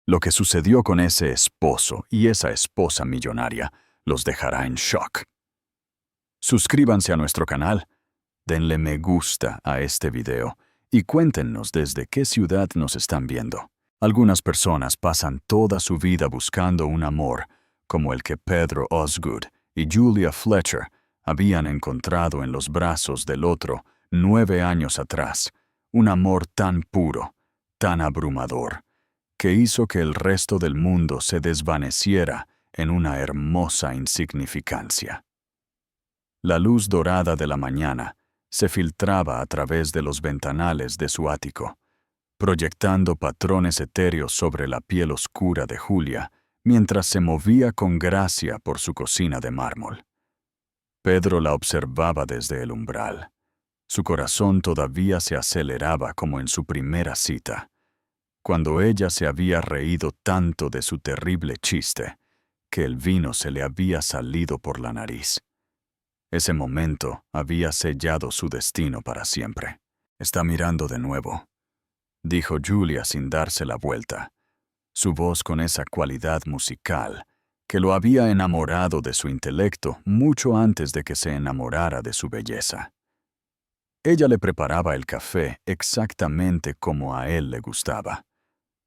Lo que sucedió con ese esposo y esa esposa millonaria los dejará en shock. Suscríbanse a nuestro canal, denle me gusta a este video y cuéntenos desde qué ciudad nos están viendo. Algunas personas pasan toda su vida buscando un amor como el que Pedro Osgood y Julia Fletcher habían encontrado en los brazos del otro 9 años atrás, un amor tan puro, tan abrumador, que hizo que el resto del mundo se desvaneciera en una hermosa insignificancia. La luz dorada de la mañana se filtraba a través de los ventanales de su ático, proyectando patrones etéreos sobre la piel oscura de Julia, mientras se movía con gracia por su cocina de mármol. Pedro la observaba desde el umbral. Su corazón todavía se aceleraba como en su primera cita, cuando ella se había reído tanto de su terrible chiste, que el vino se le había salido por la nariz. Ese momento había sellado su destino para siempre. «Está mirando de nuevo», dijo Julia sin darse la vuelta, su voz con esa cualidad musical que lo había enamorado de su intelecto mucho antes de que se enamorara de su belleza. Ella le preparaba el café exactamente como a él le gustaba.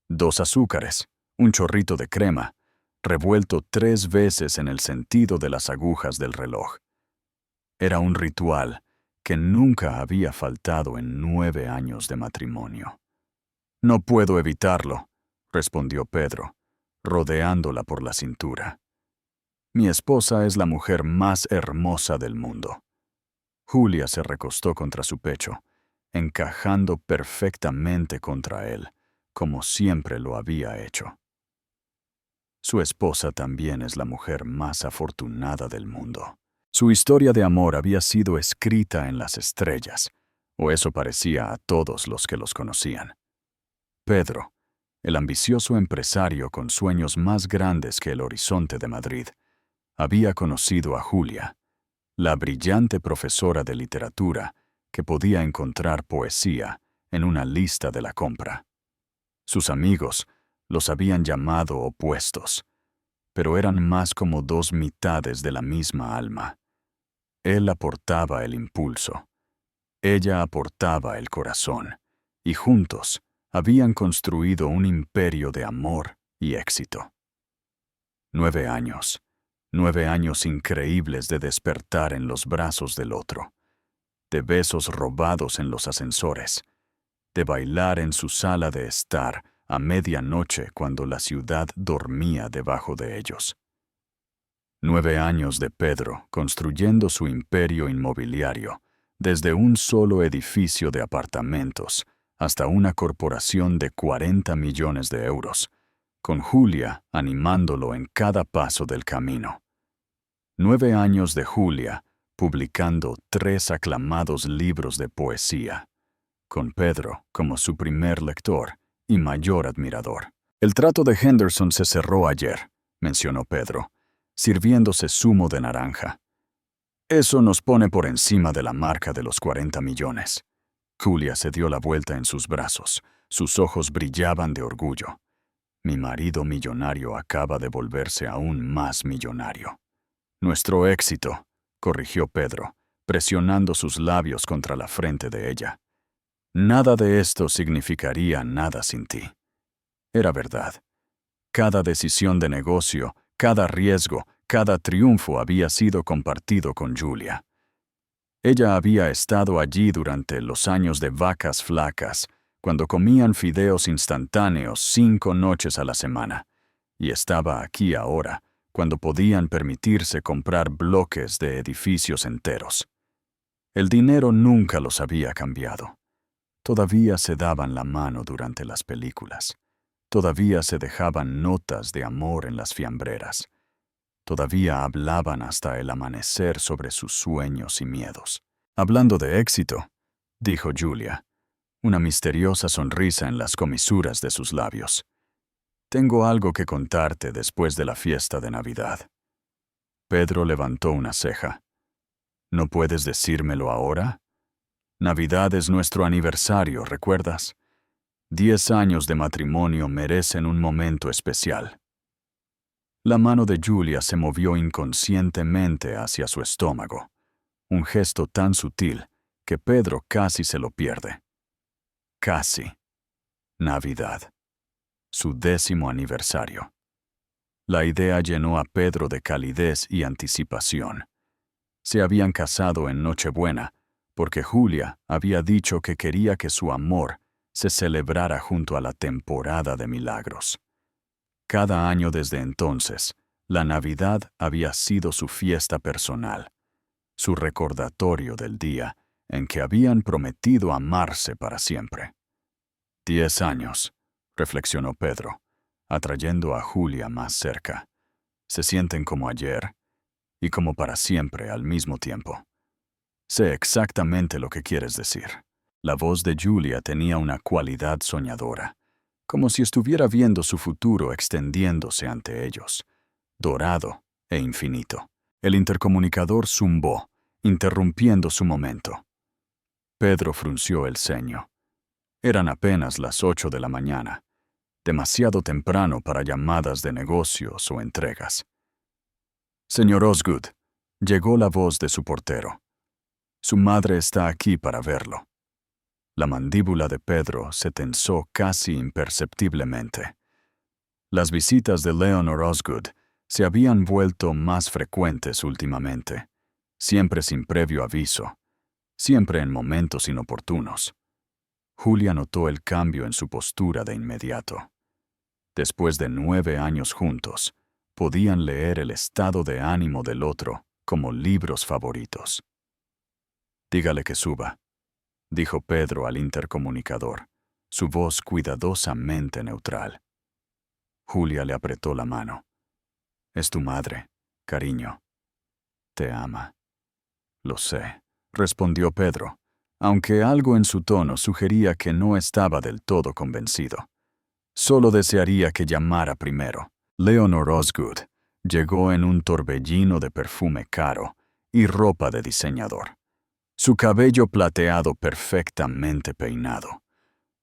2 azúcares, un chorrito de crema, revuelto 3 veces en el sentido de las agujas del reloj. Era un ritual que nunca había faltado en 9 años de matrimonio. «No puedo evitarlo», respondió Pedro, rodeándola por la cintura. «Mi esposa es la mujer más hermosa del mundo». Julia se recostó contra su pecho, encajando perfectamente contra él, como siempre lo había hecho. Su esposa también es la mujer más afortunada del mundo. Su historia de amor había sido escrita en las estrellas, o eso parecía a todos los que los conocían. Pedro, el ambicioso empresario con sueños más grandes que el horizonte de Madrid, había conocido a Julia, la brillante profesora de literatura que podía encontrar poesía en una lista de la compra. Sus amigos los habían llamado opuestos, pero eran más como 2 mitades de la misma alma. Él aportaba el impulso, ella aportaba el corazón, y juntos habían construido un imperio de amor y éxito. 9 años, 9 años increíbles de despertar en los brazos del otro, de besos robados en los ascensores, de bailar en su sala de estar a medianoche cuando la ciudad dormía debajo de ellos. 9 años de Pedro construyendo su imperio inmobiliario, desde un solo edificio de apartamentos hasta una corporación de 40 millones de euros, con Julia animándolo en cada paso del camino. 9 años de Julia publicando 3 aclamados libros de poesía, con Pedro como su primer lector y mayor admirador. «El trato de Henderson se cerró ayer», mencionó Pedro, sirviéndose zumo de naranja. «Eso nos pone por encima de la marca de los 40 millones». Julia se dio la vuelta en sus brazos, sus ojos brillaban de orgullo. «Mi marido millonario acaba de volverse aún más millonario». «Nuestro éxito», corrigió Pedro, presionando sus labios contra la frente de ella. «Nada de esto significaría nada sin ti». Era verdad. Cada decisión de negocio, cada riesgo, cada triunfo había sido compartido con Julia. Ella había estado allí durante los años de vacas flacas, cuando comían fideos instantáneos 5 noches a la semana, y estaba aquí ahora, cuando podían permitirse comprar bloques de edificios enteros. El dinero nunca los había cambiado. Todavía se daban la mano durante las películas. Todavía se dejaban notas de amor en las fiambreras. Todavía hablaban hasta el amanecer sobre sus sueños y miedos. «Hablando de éxito», dijo Julia, una misteriosa sonrisa en las comisuras de sus labios. «Tengo algo que contarte después de la fiesta de Navidad». Pedro levantó una ceja. «¿No puedes decírmelo ahora? Navidad es nuestro aniversario, ¿recuerdas? 10 años de matrimonio merecen un momento especial. La mano de Julia se movió inconscientemente hacia su estómago, un gesto tan sutil que Pedro casi se lo pierde. Casi. Navidad. Su 10º aniversario. La idea llenó a Pedro de calidez y anticipación. Se habían casado en Nochebuena, porque Julia había dicho que quería que su amor se celebrara junto a la temporada de milagros. Cada año desde entonces, la Navidad había sido su fiesta personal, su recordatorio del día en que habían prometido amarse para siempre. 10 años, reflexionó Pedro, atrayendo a Julia más cerca. Se sienten como ayer y como para siempre al mismo tiempo. Sé exactamente lo que quieres decir. La voz de Julia tenía una cualidad soñadora, como si estuviera viendo su futuro extendiéndose ante ellos, dorado e infinito. El intercomunicador zumbó, interrumpiendo su momento. Pedro frunció el ceño. Eran apenas las 8 de la mañana, demasiado temprano para llamadas de negocios o entregas. Señor Osgood, llegó la voz de su portero. Su madre está aquí para verlo. La mandíbula de Pedro se tensó casi imperceptiblemente. Las visitas de Leonor Osgood se habían vuelto más frecuentes últimamente, siempre sin previo aviso, siempre en momentos inoportunos. Julia notó el cambio en su postura de inmediato. Después de 9 años juntos, podían leer el estado de ánimo del otro como libros favoritos. Dígale que suba, dijo Pedro al intercomunicador, su voz cuidadosamente neutral. Julia le apretó la mano. Es tu madre, cariño. Te ama. Lo sé, respondió Pedro, aunque algo en su tono sugería que no estaba del todo convencido. Solo desearía que llamara primero. Leonor Osgood llegó en un torbellino de perfume caro y ropa de diseñador. Su cabello plateado perfectamente peinado,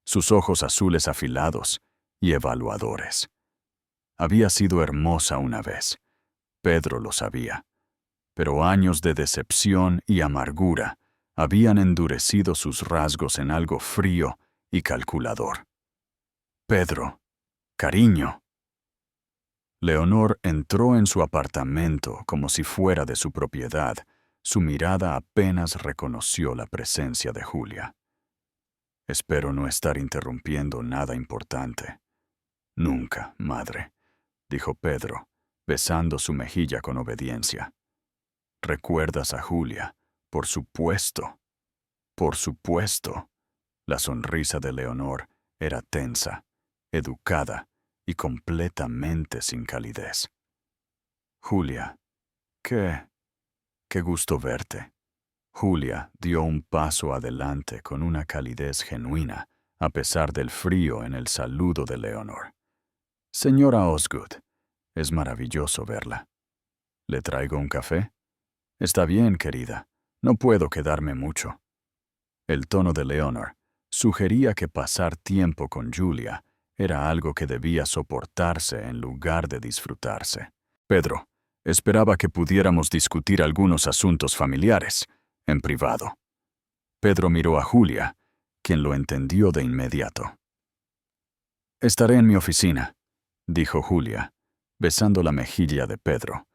sus ojos azules afilados y evaluadores. Había sido hermosa una vez, Pedro lo sabía, pero años de decepción y amargura habían endurecido sus rasgos en algo frío y calculador. Pedro, cariño. Leonor entró en su apartamento como si fuera de su propiedad. Su mirada apenas reconoció la presencia de Julia. Espero no estar interrumpiendo nada importante. Nunca, madre, dijo Pedro, besando su mejilla con obediencia. ¿Recuerdas a Julia? Por supuesto. Por supuesto. La sonrisa de Leonor era tensa, educada y completamente sin calidez. Julia, Qué gusto verte. Julia dio un paso adelante con una calidez genuina, a pesar del frío en el saludo de Leonor. Señora Osgood, es maravilloso verla. ¿Le traigo un café? Está bien, querida. No puedo quedarme mucho. El tono de Leonor sugería que pasar tiempo con Julia era algo que debía soportarse en lugar de disfrutarse. Pedro, esperaba que pudiéramos discutir algunos asuntos familiares, en privado. Pedro miró a Julia, quien lo entendió de inmediato. Estaré en mi oficina, dijo Julia, besando la mejilla de Pedro.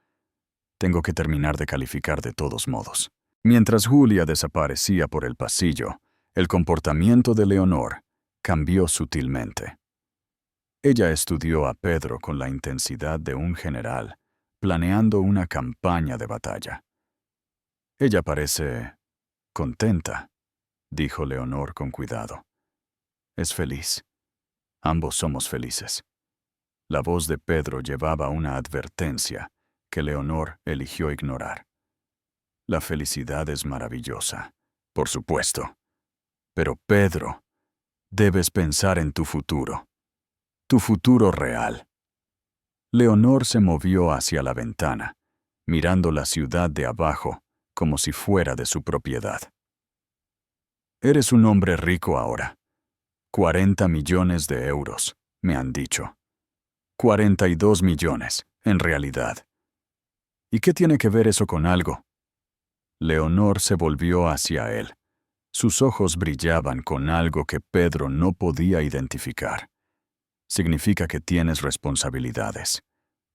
Tengo que terminar de calificar de todos modos. Mientras Julia desaparecía por el pasillo, el comportamiento de Leonor cambió sutilmente. Ella estudió a Pedro con la intensidad de un general, planeando una campaña de batalla. Ella parece contenta, dijo Leonor con cuidado. Es feliz. Ambos somos felices. La voz de Pedro llevaba una advertencia que Leonor eligió ignorar. La felicidad es maravillosa, por supuesto. Pero Pedro, debes pensar en tu futuro real. Leonor se movió hacia la ventana, mirando la ciudad de abajo como si fuera de su propiedad. Eres un hombre rico ahora. 40 millones de euros, me han dicho. 42 millones, en realidad. ¿Y qué tiene que ver eso con algo? Leonor se volvió hacia él. Sus ojos brillaban con algo que Pedro no podía identificar. Significa que tienes responsabilidades,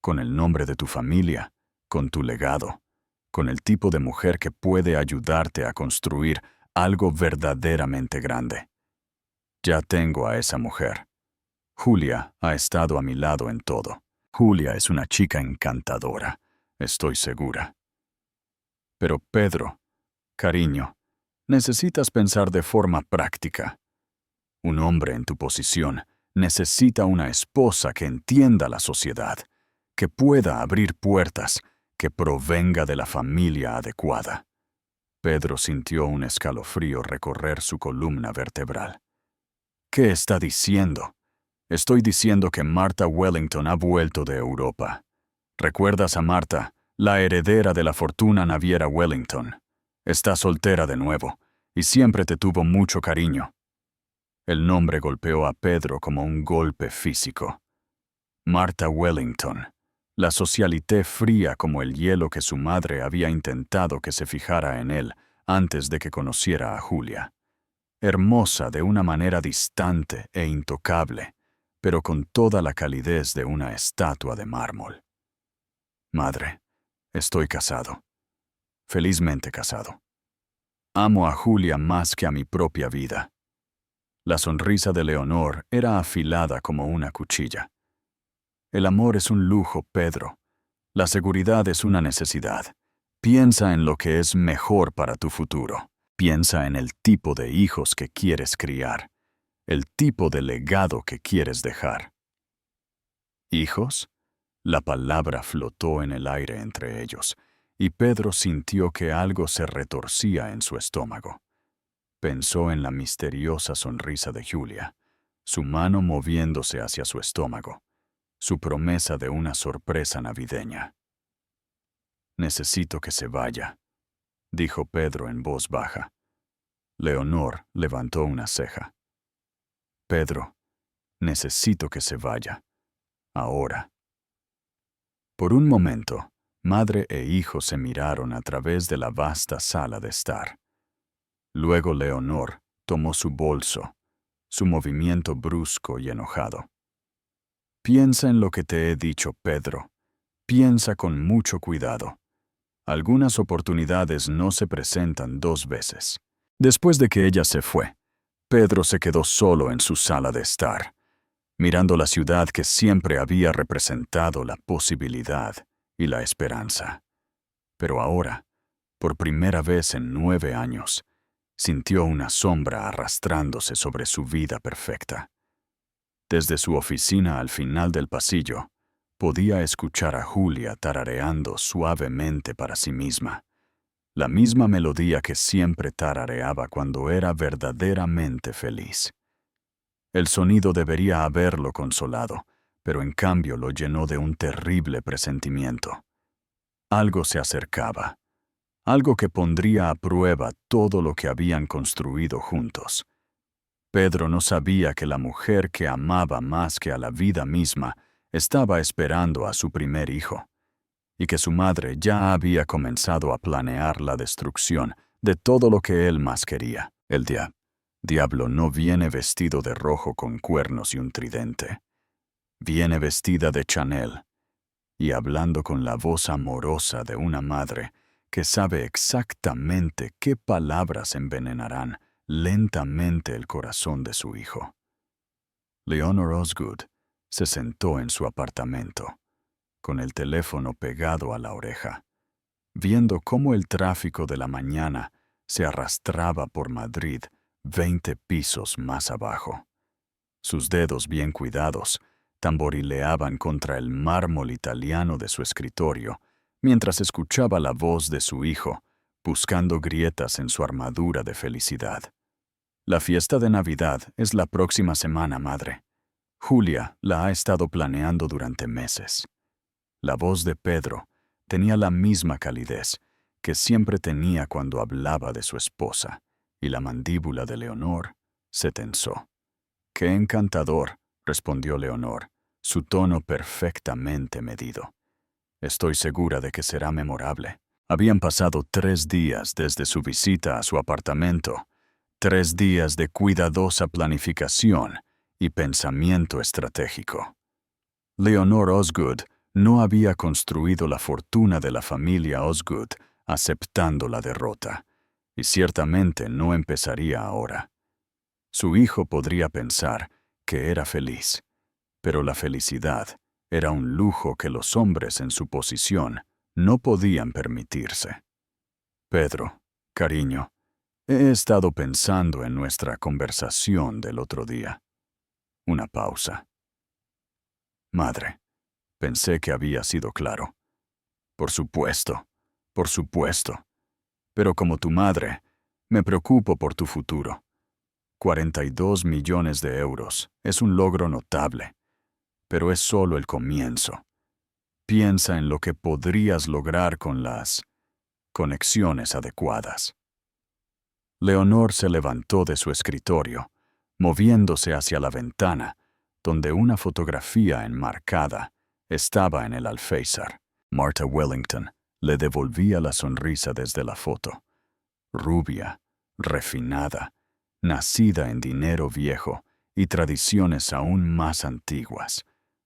con el nombre de tu familia, con tu legado, con el tipo de mujer que puede ayudarte a construir algo verdaderamente grande. Ya tengo a esa mujer. Julia ha estado a mi lado en todo. Julia es una chica encantadora, estoy segura. Pero Pedro, cariño, necesitas pensar de forma práctica. Un hombre en tu posición necesita una esposa que entienda la sociedad, que pueda abrir puertas, que provenga de la familia adecuada. Pedro sintió un escalofrío recorrer su columna vertebral. ¿Qué está diciendo? Estoy diciendo que Martha Wellington ha vuelto de Europa. ¿Recuerdas a Martha, la heredera de la fortuna naviera Wellington? Está soltera de nuevo, y siempre te tuvo mucho cariño. El nombre golpeó a Pedro como un golpe físico. Martha Wellington, la socialité fría como el hielo que su madre había intentado que se fijara en él antes de que conociera a Julia. Hermosa de una manera distante e intocable, pero con toda la calidez de una estatua de mármol. Madre, estoy casado. Felizmente casado. Amo a Julia más que a mi propia vida. La sonrisa de Leonor era afilada como una cuchilla. El amor es un lujo, Pedro. La seguridad es una necesidad. Piensa en lo que es mejor para tu futuro. Piensa en el tipo de hijos que quieres criar, el tipo de legado que quieres dejar. ¿Hijos? La palabra flotó en el aire entre ellos, y Pedro sintió que algo se retorcía en su estómago. Pensó en la misteriosa sonrisa de Julia, su mano moviéndose hacia su estómago, su promesa de una sorpresa navideña. Necesito que se vaya, dijo Pedro en voz baja. Leonor levantó una ceja. Pedro, necesito que se vaya. Ahora. Por un momento, madre e hijo se miraron a través de la vasta sala de estar. Luego Leonor tomó su bolso, su movimiento brusco y enojado. Piensa en lo que te he dicho, Pedro. Piensa con mucho cuidado. Algunas oportunidades no se presentan dos veces. Después de que ella se fue, Pedro se quedó solo en su sala de estar, mirando la ciudad que siempre había representado la posibilidad y la esperanza. Pero ahora, por primera vez en 9 años, sintió una sombra arrastrándose sobre su vida perfecta. Desde su oficina al final del pasillo, podía escuchar a Julia tarareando suavemente para sí misma, la misma melodía que siempre tarareaba cuando era verdaderamente feliz. El sonido debería haberlo consolado, pero en cambio lo llenó de un terrible presentimiento. Algo se acercaba, algo que pondría a prueba todo lo que habían construido juntos. Pedro no sabía que la mujer que amaba más que a la vida misma estaba esperando a su primer hijo, y que su madre ya había comenzado a planear la destrucción de todo lo que él más quería. El diablo no viene vestido de rojo con cuernos y un tridente. Viene vestida de Chanel, y hablando con la voz amorosa de una madre que sabe exactamente qué palabras envenenarán lentamente el corazón de su hijo. Leonor Osgood se sentó en su apartamento, con el teléfono pegado a la oreja, viendo cómo el tráfico de la mañana se arrastraba por Madrid 20 pisos más abajo. Sus dedos bien cuidados tamborileaban contra el mármol italiano de su escritorio mientras escuchaba la voz de su hijo, buscando grietas en su armadura de felicidad. La fiesta de Navidad es la próxima semana, madre. Julia la ha estado planeando durante meses. La voz de Pedro tenía la misma calidez que siempre tenía cuando hablaba de su esposa, y la mandíbula de Leonor se tensó. «Qué encantador», respondió Leonor, su tono perfectamente medido. «Estoy segura de que será memorable». Habían pasado 3 días desde su visita a su apartamento, 3 días de cuidadosa planificación y pensamiento estratégico. Leonor Osgood no había construido la fortuna de la familia Osgood aceptando la derrota, y ciertamente no empezaría ahora. Su hijo podría pensar que era feliz, pero la felicidad era un lujo que los hombres en su posición no podían permitirse. «Pedro, cariño, he estado pensando en nuestra conversación del otro día». Una pausa. «Madre, pensé que había sido claro». Por supuesto, pero como tu madre, me preocupo por tu futuro. 42 millones de euros es un logro notable, pero es solo el comienzo. Piensa en lo que podrías lograr con las conexiones adecuadas». Leonor se levantó de su escritorio, moviéndose hacia la ventana, donde una fotografía enmarcada estaba en el alféizar. Martha Wellington le devolvía la sonrisa desde la foto. Rubia, refinada, nacida en dinero viejo y tradiciones aún más antiguas,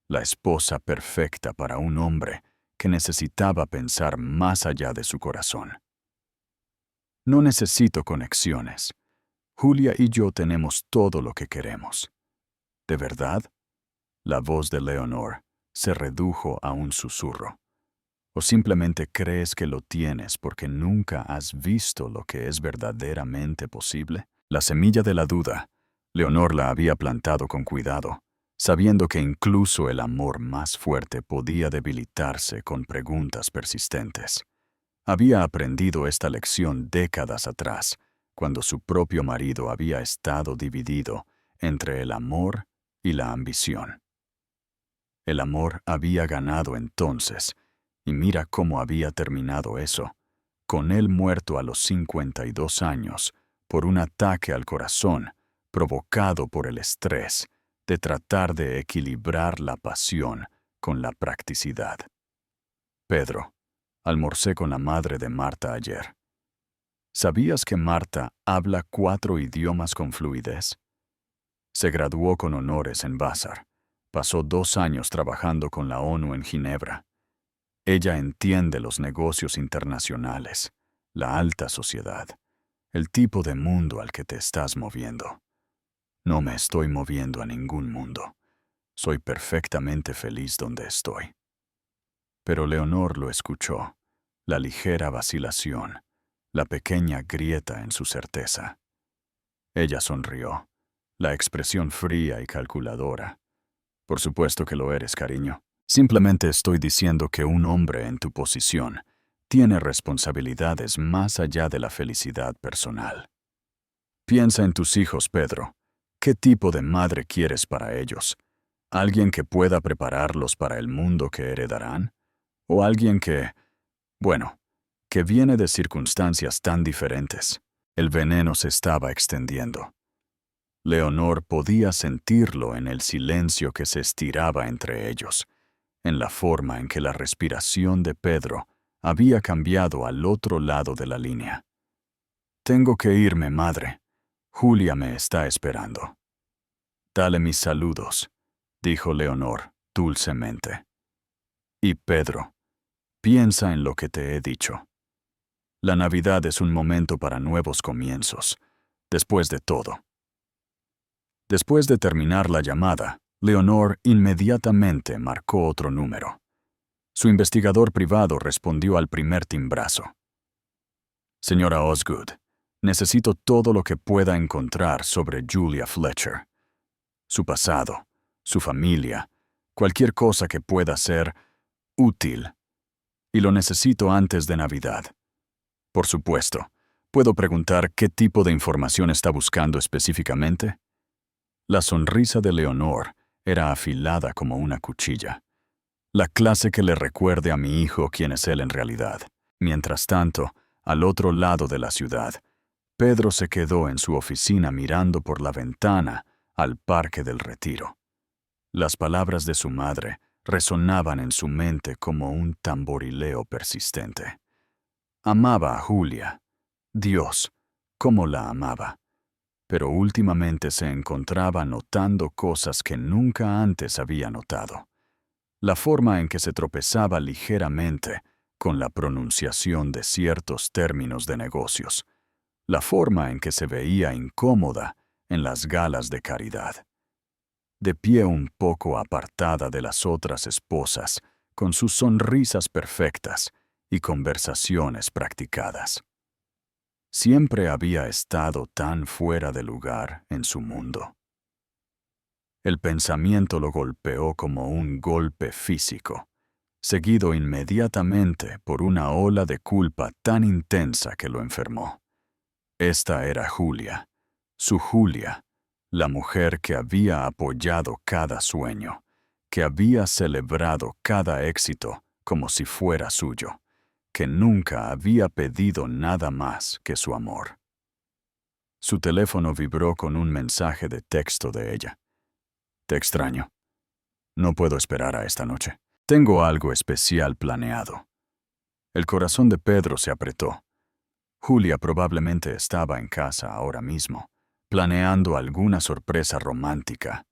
la esposa perfecta para un hombre que necesitaba pensar más allá de su corazón. «No necesito conexiones. Julia y yo tenemos todo lo que queremos». «¿De verdad?». La voz de Leonor se redujo a un susurro. ¿O simplemente crees que lo tienes porque nunca has visto lo que es verdaderamente posible? La semilla de la duda, Leonor la había plantado con cuidado, sabiendo que incluso el amor más fuerte podía debilitarse con preguntas persistentes. Había aprendido esta lección décadas atrás, cuando su propio marido había estado dividido entre el amor y la ambición. El amor había ganado entonces, y mira cómo había terminado eso, con él muerto a los 52 años por un ataque al corazón provocado por el estrés de tratar de equilibrar la pasión con la practicidad. «Pedro, almorcé con la madre de Marta ayer. ¿Sabías que Marta habla 4 idiomas con fluidez? Se graduó con honores en Vassar. Pasó 2 años trabajando con la ONU en Ginebra. Ella entiende los negocios internacionales, la alta sociedad, el tipo de mundo al que te estás moviendo. No me estoy moviendo a ningún mundo. Soy perfectamente feliz donde estoy». Pero Leonor lo escuchó, la ligera vacilación, la pequeña grieta en su certeza. Ella sonrió, la expresión fría y calculadora. «Por supuesto que lo eres, cariño. Simplemente estoy diciendo que un hombre en tu posición tiene responsabilidades más allá de la felicidad personal. Piensa en tus hijos, Pedro. ¿Qué tipo de madre quieres para ellos? ¿Alguien que pueda prepararlos para el mundo que heredarán? ¿O alguien que, bueno, que viene de circunstancias tan diferentes?» El veneno se estaba extendiendo. Leonor podía sentirlo en el silencio que se estiraba entre ellos, en la forma en que la respiración de Pedro había cambiado al otro lado de la línea. «Tengo que irme, madre. Julia me está esperando». «Dale mis saludos», dijo Leonor dulcemente. «Y Pedro, piensa en lo que te he dicho. La Navidad es un momento para nuevos comienzos, después de todo». Después de terminar la llamada, Leonor inmediatamente marcó otro número. Su investigador privado respondió al primer timbrazo. «Señora Osgood, necesito todo lo que pueda encontrar sobre Julia Fletcher. Su pasado, su familia, cualquier cosa que pueda ser útil. Y lo necesito antes de Navidad. Por supuesto, ¿puedo preguntar qué tipo de información está buscando específicamente?» La sonrisa de Leonor era afilada como una cuchilla. «La clase que le recuerde a mi hijo quién es él en realidad». Mientras tanto, al otro lado de la ciudad, Pedro se quedó en su oficina mirando por la ventana al Parque del Retiro. Las palabras de su madre resonaban en su mente como un tamborileo persistente. Amaba a Julia. Dios, cómo la amaba. Pero últimamente se encontraba notando cosas que nunca antes había notado. La forma en que se tropezaba ligeramente con la pronunciación de ciertos términos de negocios. La forma en que se veía incómoda en las galas de caridad. De pie un poco apartada de las otras esposas, con sus sonrisas perfectas y conversaciones practicadas. Siempre había estado tan fuera de lugar en su mundo. El pensamiento lo golpeó como un golpe físico, seguido inmediatamente por una ola de culpa tan intensa que lo enfermó. Esta era Julia, su Julia, la mujer que había apoyado cada sueño, que había celebrado cada éxito como si fuera suyo, que nunca había pedido nada más que su amor. Su teléfono vibró con un mensaje de texto de ella. Te extraño. No puedo esperar a esta noche. Tengo algo especial planeado. El corazón de Pedro se apretó. Julia probablemente estaba en casa ahora mismo, planeando alguna sorpresa romántica,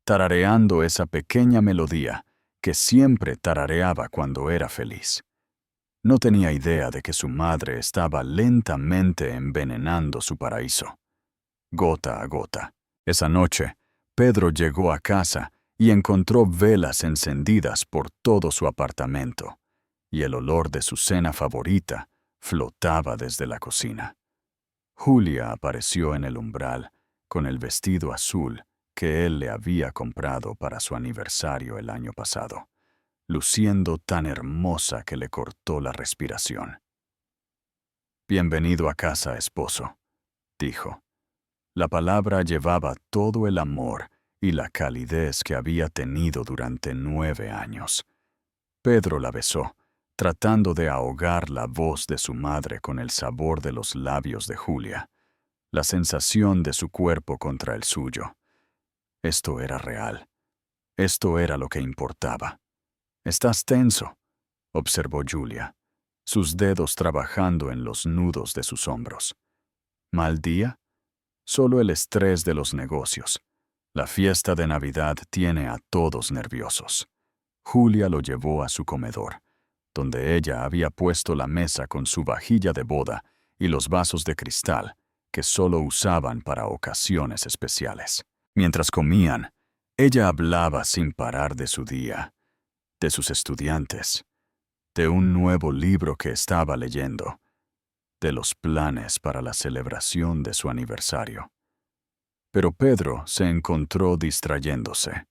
tarareando esa pequeña melodía que siempre tarareaba cuando era feliz. No tenía idea de que su madre estaba lentamente envenenando su paraíso, gota a gota. Esa noche, Pedro llegó a casa y encontró velas encendidas por todo su apartamento, y el olor de su cena favorita flotaba desde la cocina. Julia apareció en el umbral con el vestido azul que él le había comprado para su aniversario el año pasado, luciendo tan hermosa que le cortó la respiración. Bienvenido a casa, esposo, dijo. La palabra llevaba todo el amor y la calidez que había tenido durante 9 años. Pedro la besó, tratando de ahogar la voz de su madre con el sabor de los labios de Julia, la sensación de su cuerpo contra el suyo. Esto era real. Esto era lo que importaba. «Estás tenso», observó Julia, sus dedos trabajando en los nudos de sus hombros. ¿Mal día? Solo el estrés de los negocios. La fiesta de Navidad tiene a todos nerviosos. Julia lo llevó a su comedor, donde ella había puesto la mesa con su vajilla de boda y los vasos de cristal que solo usaban para ocasiones especiales. Mientras comían, ella hablaba sin parar de su día, de sus estudiantes, de un nuevo libro que estaba leyendo, de los planes para la celebración de su aniversario. Pero Pedro se encontró distrayéndose.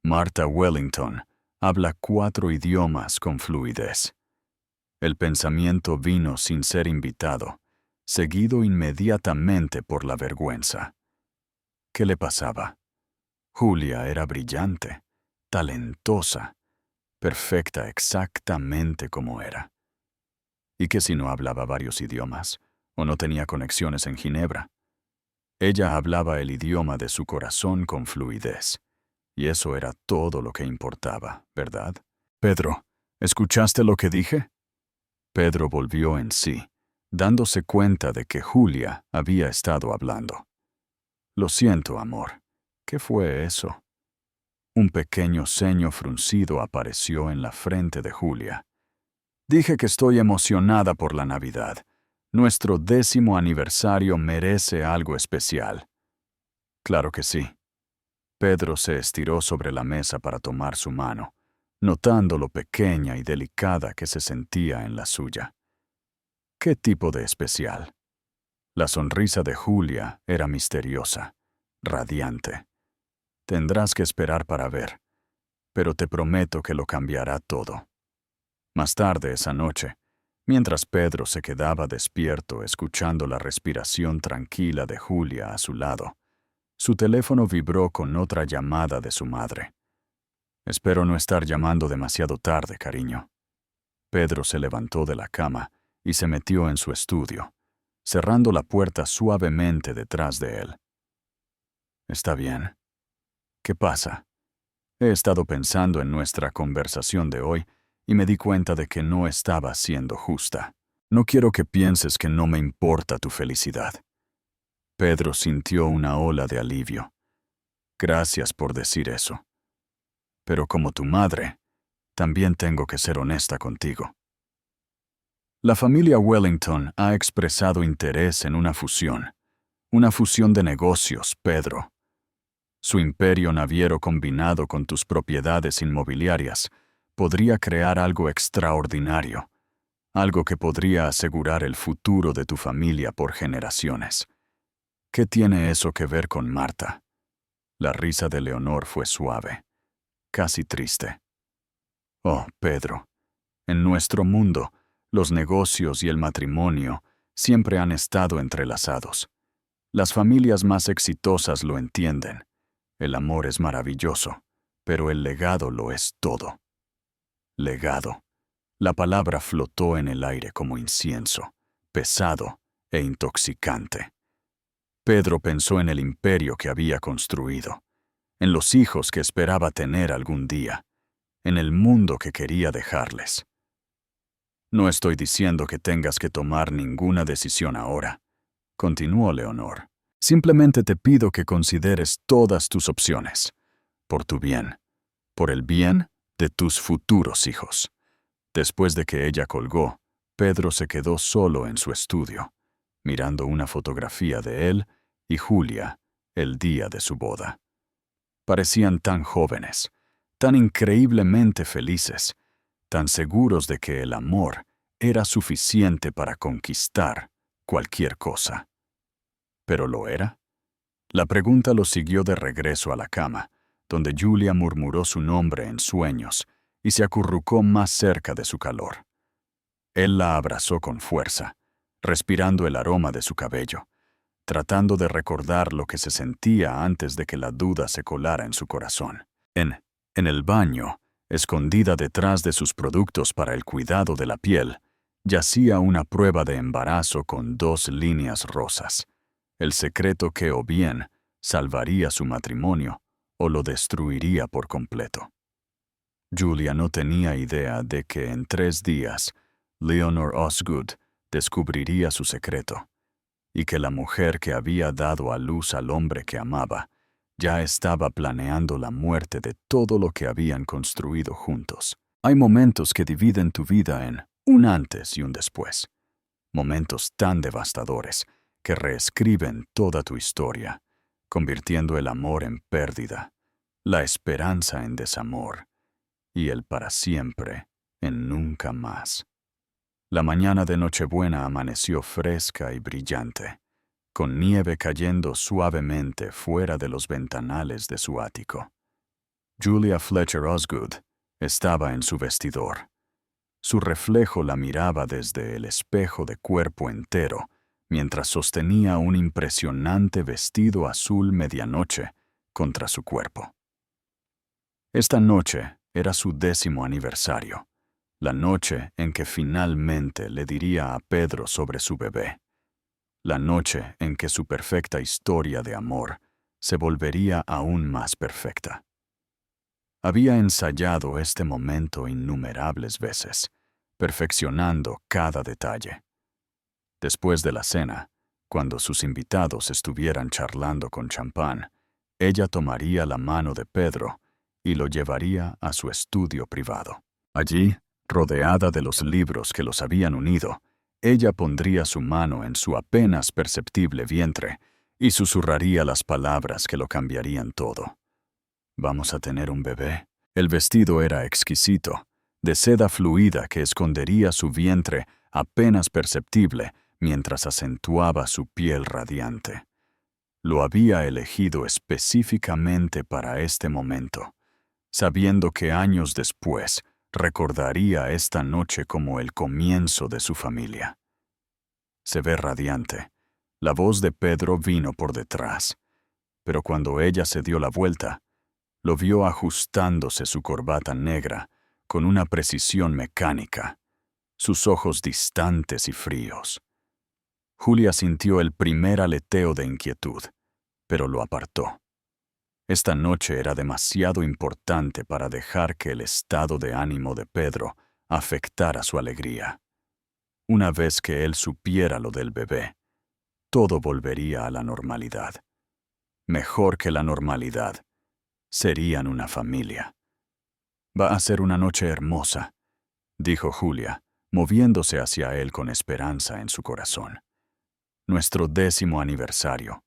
Martha Wellington habla 4 idiomas con fluidez. El pensamiento vino sin ser invitado, seguido inmediatamente por la vergüenza. ¿Qué le pasaba? Julia era brillante, talentosa, perfecta exactamente como era. ¿Y qué si no hablaba varios idiomas, o no tenía conexiones en Ginebra? Ella hablaba el idioma de su corazón con fluidez, y eso era todo lo que importaba, ¿verdad? Pedro, ¿escuchaste lo que dije? Pedro volvió en sí, dándose cuenta de que Julia había estado hablando. Lo siento, amor. ¿Qué fue eso? Un pequeño ceño fruncido apareció en la frente de Julia. Dije que estoy emocionada por la Navidad. Nuestro 10º aniversario merece algo especial. Claro que sí. Pedro se estiró sobre la mesa para tomar su mano, notando lo pequeña y delicada que se sentía en la suya. ¿Qué tipo de especial? La sonrisa de Julia era misteriosa, radiante. Tendrás que esperar para ver, pero te prometo que lo cambiará todo. Más tarde esa noche, mientras Pedro se quedaba despierto escuchando la respiración tranquila de Julia a su lado, su teléfono vibró con otra llamada de su madre. Espero no estar llamando demasiado tarde, cariño. Pedro se levantó de la cama y se metió en su estudio, cerrando la puerta suavemente detrás de él. Está bien. ¿Qué pasa? He estado pensando en nuestra conversación de hoy y me di cuenta de que no estaba siendo justa. No quiero que pienses que no me importa tu felicidad. Pedro sintió una ola de alivio. Gracias por decir eso. Pero como tu madre, también tengo que ser honesta contigo. La familia Wellington ha expresado interés en una fusión de negocios, Pedro. Su imperio naviero combinado con tus propiedades inmobiliarias podría crear algo extraordinario, algo que podría asegurar el futuro de tu familia por generaciones. ¿Qué tiene eso que ver con Marta? La risa de Leonor fue suave, casi triste. Oh, Pedro, en nuestro mundo, los negocios y el matrimonio siempre han estado entrelazados. Las familias más exitosas lo entienden. El amor es maravilloso, pero el legado lo es todo. Legado. La palabra flotó en el aire como incienso, pesado e intoxicante. Pedro pensó en el imperio que había construido, en los hijos que esperaba tener algún día, en el mundo que quería dejarles. No estoy diciendo que tengas que tomar ninguna decisión ahora, continuó Leonor. Simplemente te pido que consideres todas tus opciones, por tu bien, por el bien de tus futuros hijos. Después de que ella colgó, Pedro se quedó solo en su estudio, mirando una fotografía de él y Julia el día de su boda. Parecían tan jóvenes, tan increíblemente felices, tan seguros de que el amor era suficiente para conquistar cualquier cosa. ¿Pero lo era? La pregunta lo siguió de regreso a la cama, donde Julia murmuró su nombre en sueños y se acurrucó más cerca de su calor. Él la abrazó con fuerza, respirando el aroma de su cabello, tratando de recordar lo que se sentía antes de que la duda se colara en su corazón. En el baño, escondida detrás de sus productos para el cuidado de la piel, yacía una prueba de embarazo con 2 líneas rosas. El secreto que o bien salvaría su matrimonio o lo destruiría por completo. Julia no tenía idea de que en 3 días Leonor Osgood descubriría su secreto, y que la mujer que había dado a luz al hombre que amaba ya estaba planeando la muerte de todo lo que habían construido juntos. Hay momentos que dividen tu vida en un antes y un después. Momentos tan devastadores que reescriben toda tu historia, convirtiendo el amor en pérdida, la esperanza en desamor y el para siempre en nunca más. La mañana de Nochebuena amaneció fresca y brillante, con nieve cayendo suavemente fuera de los ventanales de su ático. Julia Fletcher Osgood estaba en su vestidor. Su reflejo la miraba desde el espejo de cuerpo entero, mientras sostenía un impresionante vestido azul medianoche contra su cuerpo. Esta noche era su 10º aniversario, la noche en que finalmente le diría a Pedro sobre su bebé, la noche en que su perfecta historia de amor se volvería aún más perfecta. Había ensayado este momento innumerables veces, perfeccionando cada detalle. Después de la cena, cuando sus invitados estuvieran charlando con champán, ella tomaría la mano de Pedro y lo llevaría a su estudio privado. Allí, rodeada de los libros que los habían unido, ella pondría su mano en su apenas perceptible vientre y susurraría las palabras que lo cambiarían todo. «Vamos a tener un bebé». El vestido era exquisito, de seda fluida que escondería su vientre apenas perceptible mientras acentuaba su piel radiante. Lo había elegido específicamente para este momento, sabiendo que años después recordaría esta noche como el comienzo de su familia. Se ve radiante. La voz de Pedro vino por detrás, pero cuando ella se dio la vuelta, lo vio ajustándose su corbata negra con una precisión mecánica, sus ojos distantes y fríos. Julia sintió el primer aleteo de inquietud, pero lo apartó. Esta noche era demasiado importante para dejar que el estado de ánimo de Pedro afectara su alegría. Una vez que él supiera lo del bebé, todo volvería a la normalidad. Mejor que la normalidad. Serían una familia. Va a ser una noche hermosa, dijo Julia, moviéndose hacia él con esperanza en su corazón. Nuestro 10º aniversario,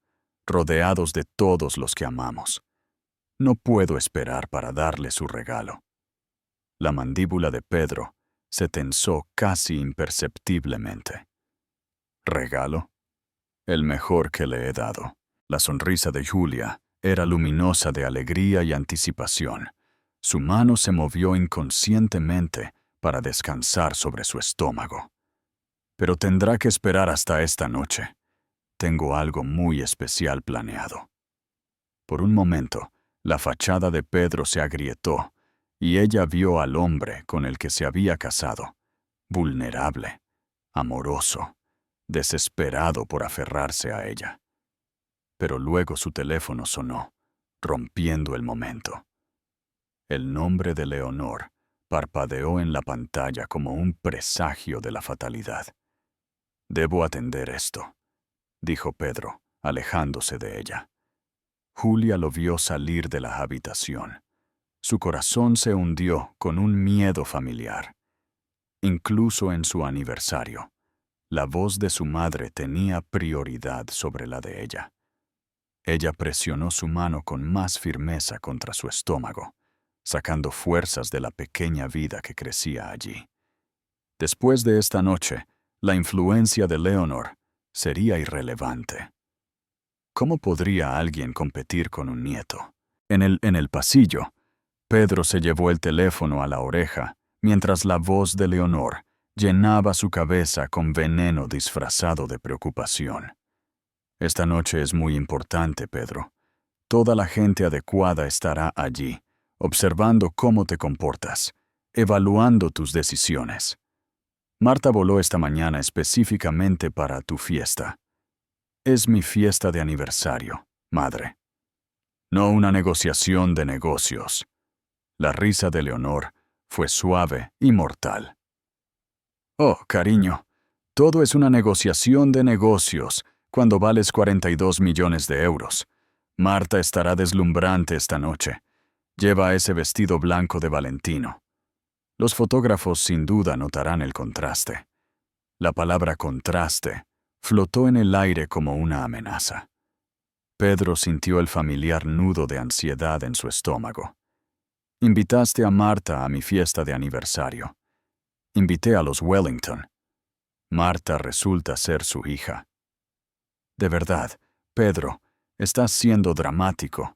rodeados de todos los que amamos. No puedo esperar para darle su regalo. La mandíbula de Pedro se tensó casi imperceptiblemente. ¿Regalo? El mejor que le he dado. La sonrisa de Julia era luminosa de alegría y anticipación. Su mano se movió inconscientemente para descansar sobre su estómago. Pero tendrá que esperar hasta esta noche. Tengo algo muy especial planeado. Por un momento, la fachada de Pedro se agrietó y ella vio al hombre con el que se había casado, vulnerable, amoroso, desesperado por aferrarse a ella. Pero luego su teléfono sonó, rompiendo el momento. El nombre de Leonor parpadeó en la pantalla como un presagio de la fatalidad. «Debo atender esto», dijo Pedro, alejándose de ella. Julia lo vio salir de la habitación. Su corazón se hundió con un miedo familiar. Incluso en su aniversario, la voz de su madre tenía prioridad sobre la de ella. Ella presionó su mano con más firmeza contra su estómago, sacando fuerzas de la pequeña vida que crecía allí. Después de esta noche, la influencia de Leonor sería irrelevante. ¿Cómo podría alguien competir con un nieto? En el pasillo, Pedro se llevó el teléfono a la oreja, mientras la voz de Leonor llenaba su cabeza con veneno disfrazado de preocupación. «Esta noche es muy importante, Pedro. Toda la gente adecuada estará allí, observando cómo te comportas, evaluando tus decisiones. Marta voló esta mañana específicamente para tu fiesta. Es mi fiesta de aniversario, madre. No una negociación de negocios». La risa de Leonor fue suave y mortal. «Oh, cariño, todo es una negociación de negocios cuando vales 42 millones de euros. Marta estará deslumbrante esta noche. Lleva ese vestido blanco de Valentino. Los fotógrafos sin duda notarán el contraste». La palabra contraste flotó en el aire como una amenaza. Pedro sintió el familiar nudo de ansiedad en su estómago. «Invitaste a Marta a mi fiesta de aniversario. Invité a los Wellington. Marta resulta ser su hija». «De verdad, Pedro, estás siendo dramático.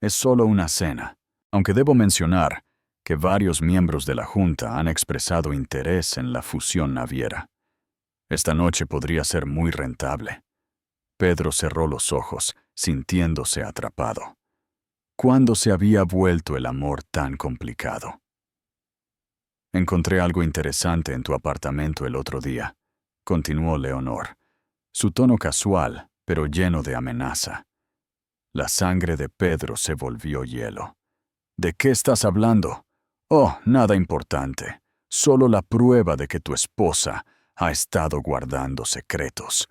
Es solo una cena, aunque debo mencionar que varios miembros de la Junta han expresado interés en la fusión naviera. Esta noche podría ser muy rentable». Pedro cerró los ojos, sintiéndose atrapado. ¿Cuándo se había vuelto el amor tan complicado? «Encontré algo interesante en tu apartamento el otro día», continuó Leonor, su tono casual, pero lleno de amenaza. La sangre de Pedro se volvió hielo. «¿De qué estás hablando?» «Oh, nada importante. Solo la prueba de que tu esposa ha estado guardando secretos.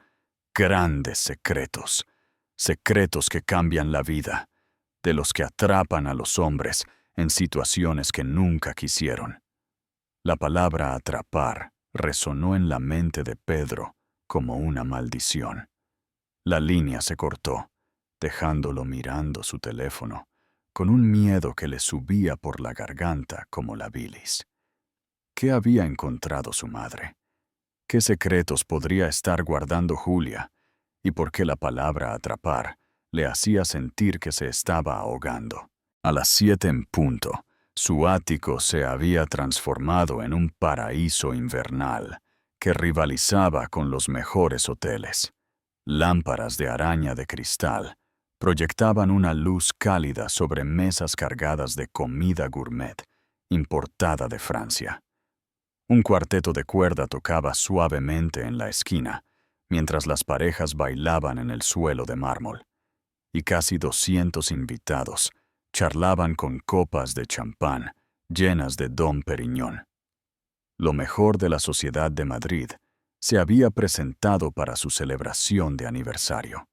Grandes secretos. Secretos que cambian la vida, de los que atrapan a los hombres en situaciones que nunca quisieron». La palabra atrapar resonó en la mente de Pedro como una maldición. La línea se cortó, dejándolo mirando su teléfono, con un miedo que le subía por la garganta como la bilis. ¿Qué había encontrado su madre? ¿Qué secretos podría estar guardando Julia? ¿Y por qué la palabra atrapar le hacía sentir que se estaba ahogando? A las 7 en punto, su ático se había transformado en un paraíso invernal que rivalizaba con los mejores hoteles. Lámparas de araña de cristal proyectaban una luz cálida sobre mesas cargadas de comida gourmet importada de Francia. Un cuarteto de cuerda tocaba suavemente en la esquina, mientras las parejas bailaban en el suelo de mármol. y casi 200 invitados charlaban con copas de champán llenas de Dom Perignon. Lo mejor de la sociedad de Madrid se había presentado para su celebración de aniversario.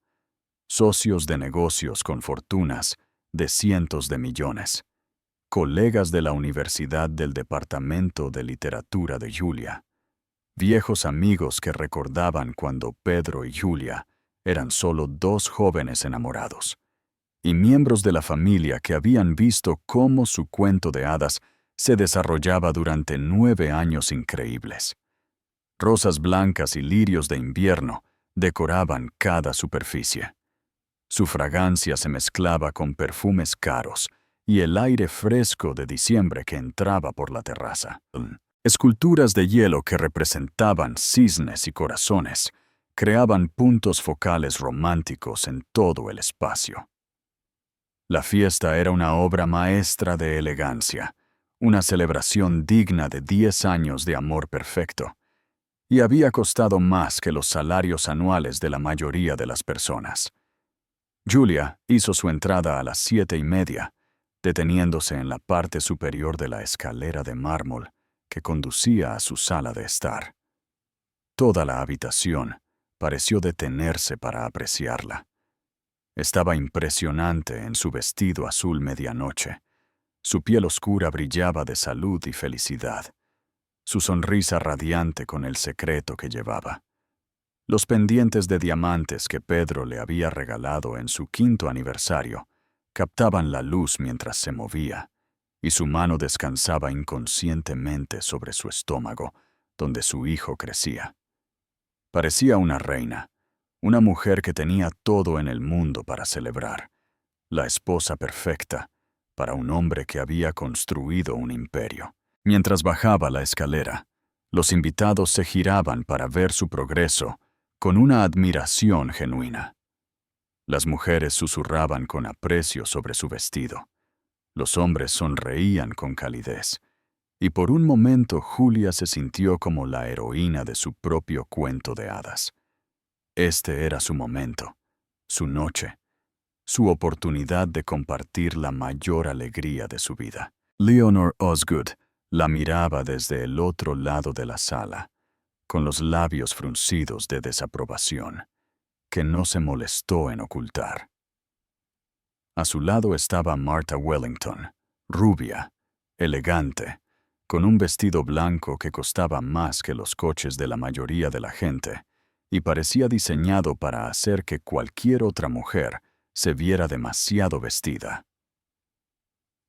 Socios de negocios con fortunas de cientos de millones, colegas de la Universidad del Departamento de Literatura de Julia, viejos amigos que recordaban cuando Pedro y Julia eran solo dos jóvenes enamorados, y miembros de la familia que habían visto cómo su cuento de hadas se desarrollaba durante 9 años increíbles. Rosas blancas y lirios de invierno decoraban cada superficie. Su fragancia se mezclaba con perfumes caros y el aire fresco de diciembre que entraba por la terraza. Esculturas de hielo que representaban cisnes y corazones creaban puntos focales románticos en todo el espacio. La fiesta era una obra maestra de elegancia, una celebración digna de 10 años de amor perfecto, y había costado más que los salarios anuales de la mayoría de las personas. Julia hizo su entrada a las 7:30, deteniéndose en la parte superior de la escalera de mármol que conducía a su sala de estar. Toda la habitación pareció detenerse para apreciarla. Estaba impresionante en su vestido azul medianoche. Su piel oscura brillaba de salud y felicidad, su sonrisa radiante con el secreto que llevaba. Los pendientes de diamantes que Pedro le había regalado en su 5º aniversario captaban la luz mientras se movía, y su mano descansaba inconscientemente sobre su estómago, donde su hijo crecía. Parecía una reina, una mujer que tenía todo en el mundo para celebrar, la esposa perfecta para un hombre que había construido un imperio. Mientras bajaba la escalera, los invitados se giraban para ver su progreso con una admiración genuina. Las mujeres susurraban con aprecio sobre su vestido. Los hombres sonreían con calidez. Y por un momento Julia se sintió como la heroína de su propio cuento de hadas. Este era su momento, su noche, su oportunidad de compartir la mayor alegría de su vida. Leonor Osgood la miraba desde el otro lado de la sala, con los labios fruncidos de desaprobación, que no se molestó en ocultar. A su lado estaba Martha Wellington, rubia, elegante, con un vestido blanco que costaba más que los coches de la mayoría de la gente, y parecía diseñado para hacer que cualquier otra mujer se viera demasiado vestida.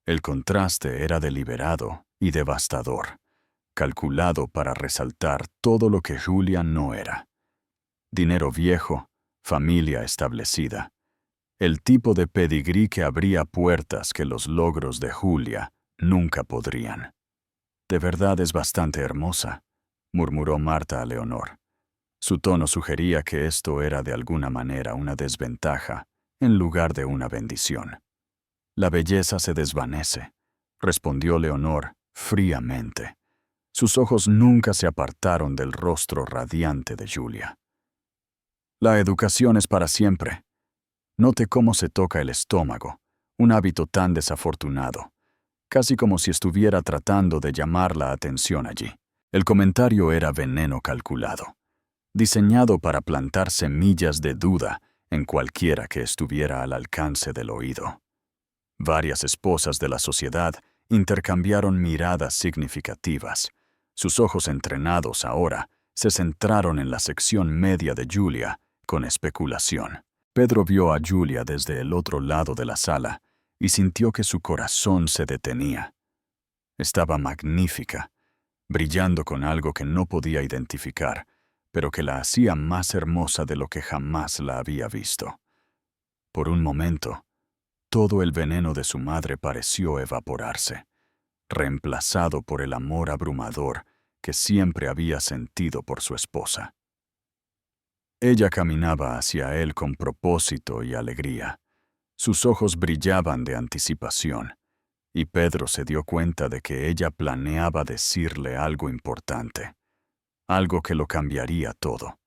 El contraste era deliberado y devastador, calculado para resaltar todo lo que Julia no era. Dinero viejo, familia establecida, el tipo de pedigrí que abría puertas que los logros de Julia nunca podrían. «De verdad es bastante hermosa», murmuró Marta a Leonor. Su tono sugería que esto era de alguna manera una desventaja en lugar de una bendición. «La belleza se desvanece», respondió Leonor fríamente. Sus ojos nunca se apartaron del rostro radiante de Julia. «La educación es para siempre. Note cómo se toca el estómago, un hábito tan desafortunado, casi como si estuviera tratando de llamar la atención allí». El comentario era veneno calculado, diseñado para plantar semillas de duda en cualquiera que estuviera al alcance del oído. Varias esposas de la sociedad intercambiaron miradas significativas. Sus ojos entrenados ahora se centraron en la sección media de Julia con especulación. Pedro vio a Julia desde el otro lado de la sala y sintió que su corazón se detenía. Estaba magnífica, brillando con algo que no podía identificar, pero que la hacía más hermosa de lo que jamás la había visto. Por un momento, todo el veneno de su madre pareció evaporarse, reemplazado por el amor abrumador que siempre había sentido por su esposa. Ella caminaba hacia él con propósito y alegría. Sus ojos brillaban de anticipación, y Pedro se dio cuenta de que ella planeaba decirle algo importante, algo que lo cambiaría todo.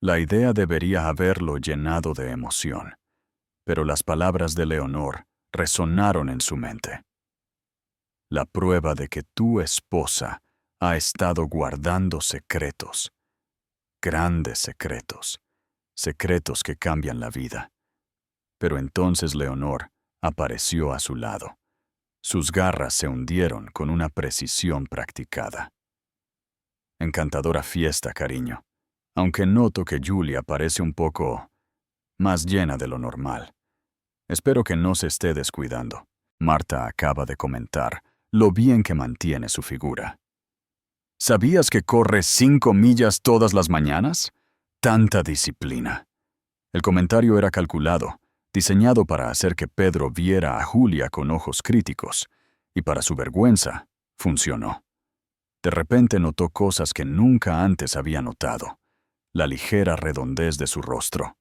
La idea debería haberlo llenado de emoción, Pero las palabras de Leonor resonaron en su mente. La prueba de que tu esposa ha estado guardando secretos, grandes secretos, secretos que cambian la vida. Pero entonces Leonor apareció a su lado. Sus garras se hundieron con una precisión practicada. Encantadora fiesta, cariño, aunque noto que Julia parece un poco más llena de lo normal. Espero que no se esté descuidando. Marta acaba de comentar lo bien que mantiene su figura. ¿Sabías que corre 5 millas todas las mañanas? Tanta disciplina. El comentario era calculado, diseñado para hacer que Pedro viera a Julia con ojos críticos, y para su vergüenza, funcionó. De repente notó cosas que nunca antes había notado: la ligera redondez de su rostro,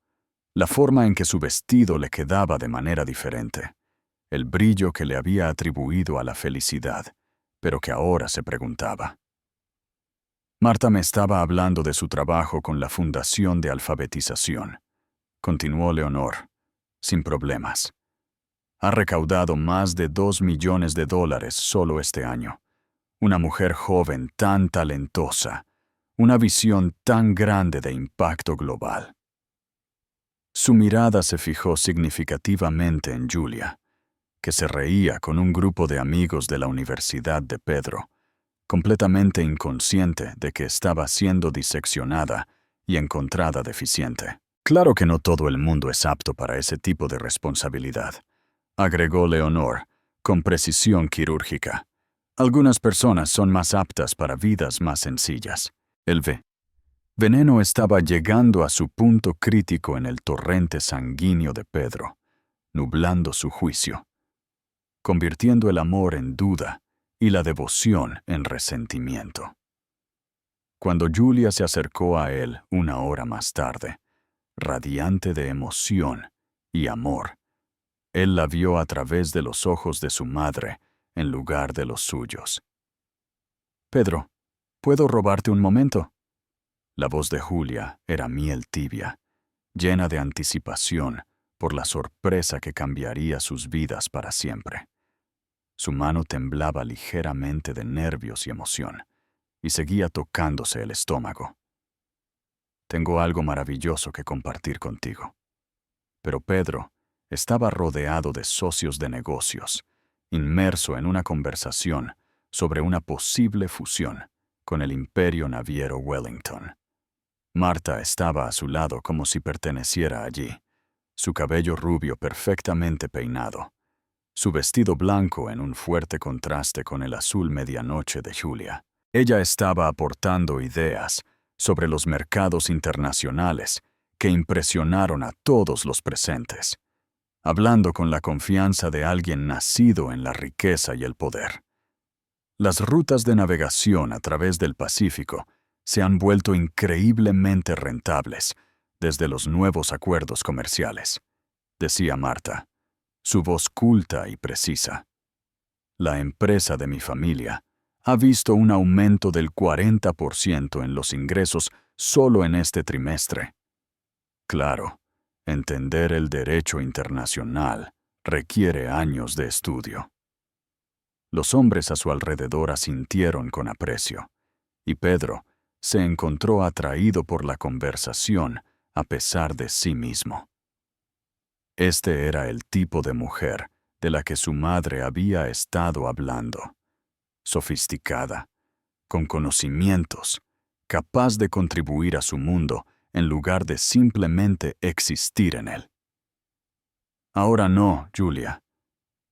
la forma en que su vestido le quedaba de manera diferente, el brillo que le había atribuido a la felicidad, pero que ahora se preguntaba. Marta me estaba hablando de su trabajo con la Fundación de Alfabetización, continuó Leonor, sin problemas. Ha recaudado más de $2 millones solo este año. Una mujer joven tan talentosa, una visión tan grande de impacto global. Su mirada se fijó significativamente en Julia, que se reía con un grupo de amigos de la Universidad de Pedro, completamente inconsciente de que estaba siendo diseccionada y encontrada deficiente. Claro que no todo el mundo es apto para ese tipo de responsabilidad, agregó Leonor, con precisión quirúrgica. Algunas personas son más aptas para vidas más sencillas. El veneno estaba llegando a su punto crítico en el torrente sanguíneo de Pedro, nublando su juicio, convirtiendo el amor en duda y la devoción en resentimiento. Cuando Julia se acercó a él una hora más tarde, radiante de emoción y amor, él la vio a través de los ojos de su madre en lugar de los suyos. «Pedro, ¿puedo robarte un momento?» La voz de Julia era miel tibia, llena de anticipación por la sorpresa que cambiaría sus vidas para siempre. Su mano temblaba ligeramente de nervios y emoción, y seguía tocándose el estómago. «Tengo algo maravilloso que compartir contigo». Pero Pedro estaba rodeado de socios de negocios, inmerso en una conversación sobre una posible fusión con el imperio naviero Wellington. Marta estaba a su lado como si perteneciera allí, su cabello rubio perfectamente peinado, su vestido blanco en un fuerte contraste con el azul medianoche de Julia. Ella estaba aportando ideas sobre los mercados internacionales que impresionaron a todos los presentes, hablando con la confianza de alguien nacido en la riqueza y el poder. Las rutas de navegación a través del Pacífico se han vuelto increíblemente rentables desde los nuevos acuerdos comerciales, decía Marta, su voz culta y precisa. La empresa de mi familia ha visto un aumento del 40% en los ingresos solo en este trimestre. Claro, entender el derecho internacional requiere años de estudio. Los hombres a su alrededor asintieron con aprecio, y Pedro se encontró atraído por la conversación a pesar de sí mismo. Este era el tipo de mujer de la que su madre había estado hablando. Sofisticada, con conocimientos, capaz de contribuir a su mundo en lugar de simplemente existir en él. «Ahora no, Julia»,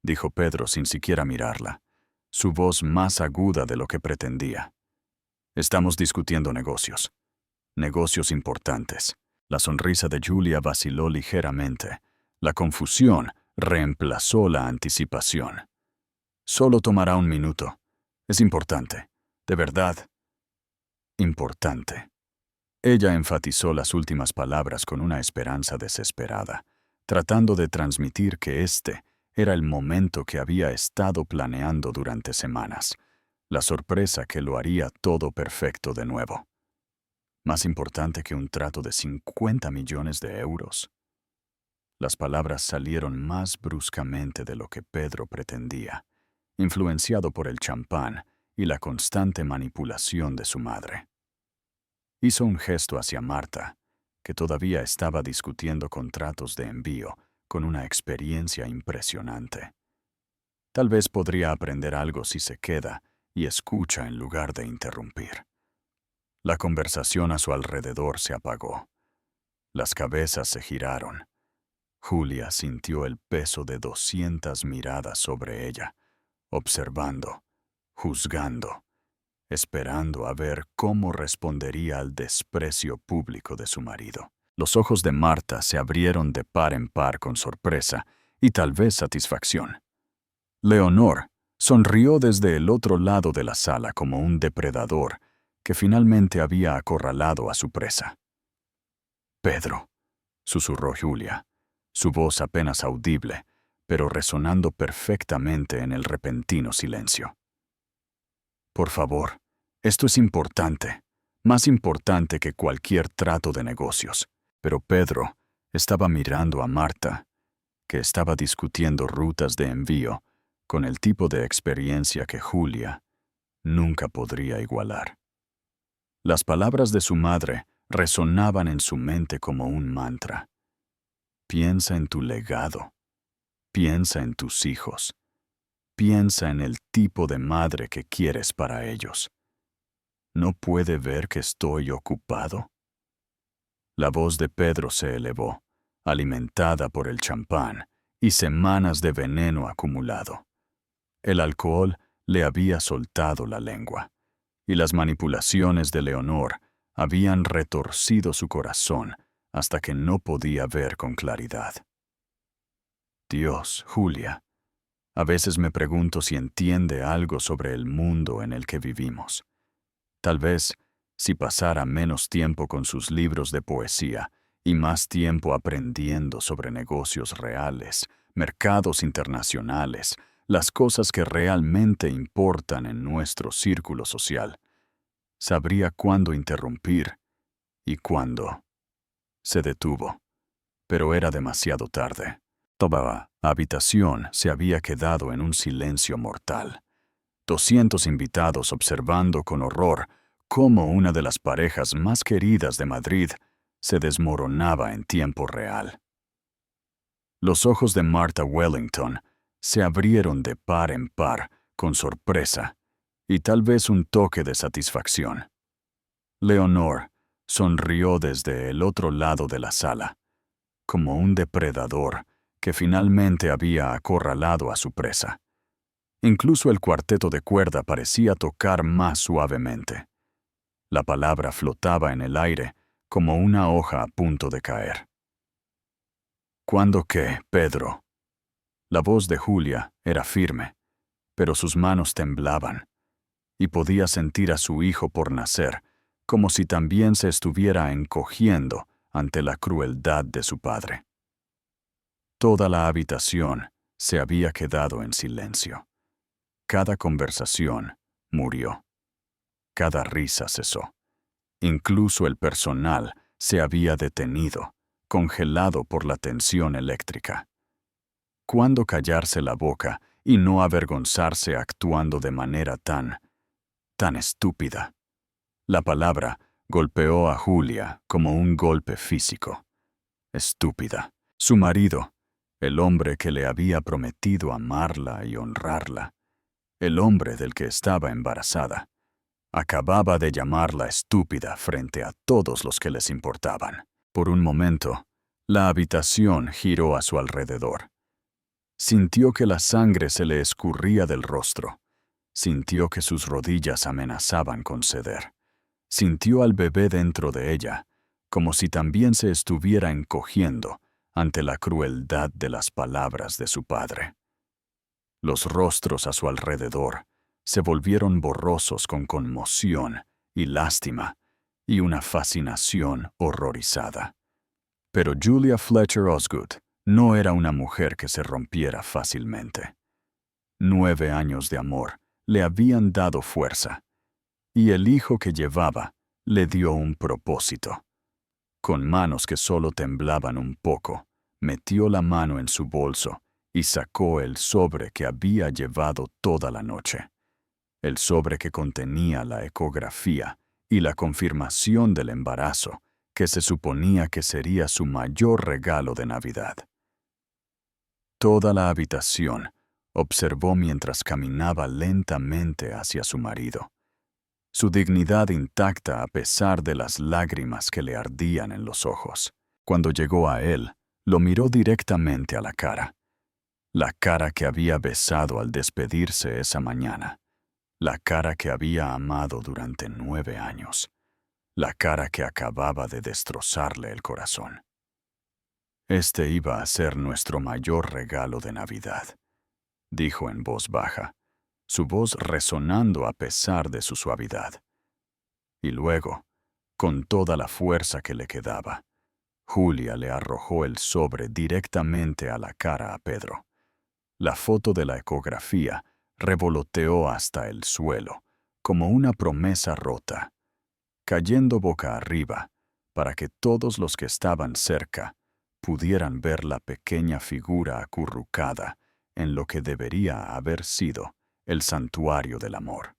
dijo Pedro sin siquiera mirarla, su voz más aguda de lo que pretendía. «Estamos discutiendo negocios. Negocios importantes». La sonrisa de Julia vaciló ligeramente. La confusión reemplazó la anticipación. «Solo tomará un minuto. Es importante. De verdad. Importante». Ella enfatizó las últimas palabras con una esperanza desesperada, tratando de transmitir que este era el momento que había estado planeando durante semanas, la sorpresa que lo haría todo perfecto de nuevo. Más importante que un trato de 50 millones de euros. Las palabras salieron más bruscamente de lo que Pedro pretendía, influenciado por el champán y la constante manipulación de su madre. Hizo un gesto hacia Marta, que todavía estaba discutiendo contratos de envío con una experiencia impresionante. Tal vez podría aprender algo si se queda y escucha en lugar de interrumpir. La conversación a su alrededor se apagó. Las cabezas se giraron. Julia sintió el peso de 200 miradas sobre ella, observando, juzgando, esperando a ver cómo respondería al desprecio público de su marido. Los ojos de Marta se abrieron de par en par con sorpresa y tal vez satisfacción. Leonor sonrió desde el otro lado de la sala como un depredador que finalmente había acorralado a su presa. «Pedro», susurró Julia, su voz apenas audible, pero resonando perfectamente en el repentino silencio. «Por favor, esto es importante, más importante que cualquier trato de negocios». Pero Pedro estaba mirando a Marta, que estaba discutiendo rutas de envío con el tipo de experiencia que Julia nunca podría igualar. Las palabras de su madre resonaban en su mente como un mantra. Piensa en tu legado, piensa en tus hijos, piensa en el tipo de madre que quieres para ellos. ¿No puede ver que estoy ocupado? La voz de Pedro se elevó, alimentada por el champán y semanas de veneno acumulado. El alcohol le había soltado la lengua, y las manipulaciones de Leonor habían retorcido su corazón hasta que no podía ver con claridad. Dios, Julia, a veces me pregunto si entiende algo sobre el mundo en el que vivimos. Tal vez, si pasara menos tiempo con sus libros de poesía y más tiempo aprendiendo sobre negocios reales, mercados internacionales, las cosas que realmente importan en nuestro círculo social, sabría cuándo interrumpir y cuándo. Se detuvo, pero era demasiado tarde. Toda la habitación se había quedado en un silencio mortal. 200 invitados observando con horror cómo una de las parejas más queridas de Madrid se desmoronaba en tiempo real. Los ojos de Martha Wellington se abrieron de par en par con sorpresa y tal vez un toque de satisfacción. Leonor sonrió desde el otro lado de la sala, como un depredador que finalmente había acorralado a su presa. Incluso el cuarteto de cuerda parecía tocar más suavemente. La palabra flotaba en el aire como una hoja a punto de caer. «¿Cuándo qué, Pedro?» La voz de Julia era firme, pero sus manos temblaban, y podía sentir a su hijo por nacer, como si también se estuviera encogiendo ante la crueldad de su padre. Toda la habitación se había quedado en silencio. Cada conversación murió. Cada risa cesó. Incluso el personal se había detenido, congelado por la tensión eléctrica. ¿Cuándo callarse la boca y no avergonzarse actuando de manera tan estúpida? La palabra golpeó a Julia como un golpe físico. Estúpida. Su marido, el hombre que le había prometido amarla y honrarla, el hombre del que estaba embarazada, acababa de llamarla estúpida frente a todos los que les importaban. Por un momento, la habitación giró a su alrededor. Sintió que la sangre se le escurría del rostro. Sintió que sus rodillas amenazaban con ceder. Sintió al bebé dentro de ella, como si también se estuviera encogiendo ante la crueldad de las palabras de su padre. Los rostros a su alrededor se volvieron borrosos con conmoción y lástima y una fascinación horrorizada. Pero Julia Fletcher Osgood no era una mujer que se rompiera fácilmente. 9 años de amor le habían dado fuerza, y el hijo que llevaba le dio un propósito. Con manos que solo temblaban un poco, metió la mano en su bolso y sacó el sobre que había llevado toda la noche. El sobre que contenía la ecografía y la confirmación del embarazo, que se suponía que sería su mayor regalo de Navidad. Toda la habitación observó mientras caminaba lentamente hacia su marido. Su dignidad intacta a pesar de las lágrimas que le ardían en los ojos. Cuando llegó a él, lo miró directamente a la cara que había besado al despedirse esa mañana, la cara que había amado durante 9 años, la cara que acababa de destrozarle el corazón. Este iba a ser nuestro mayor regalo de Navidad, dijo en voz baja, su voz resonando a pesar de su suavidad. Y luego, con toda la fuerza que le quedaba, Julia le arrojó el sobre directamente a la cara a Pedro. La foto de la ecografía revoloteó hasta el suelo, como una promesa rota, cayendo boca arriba, para que todos los que estaban cerca pudieran ver la pequeña figura acurrucada en lo que debería haber sido el santuario del amor.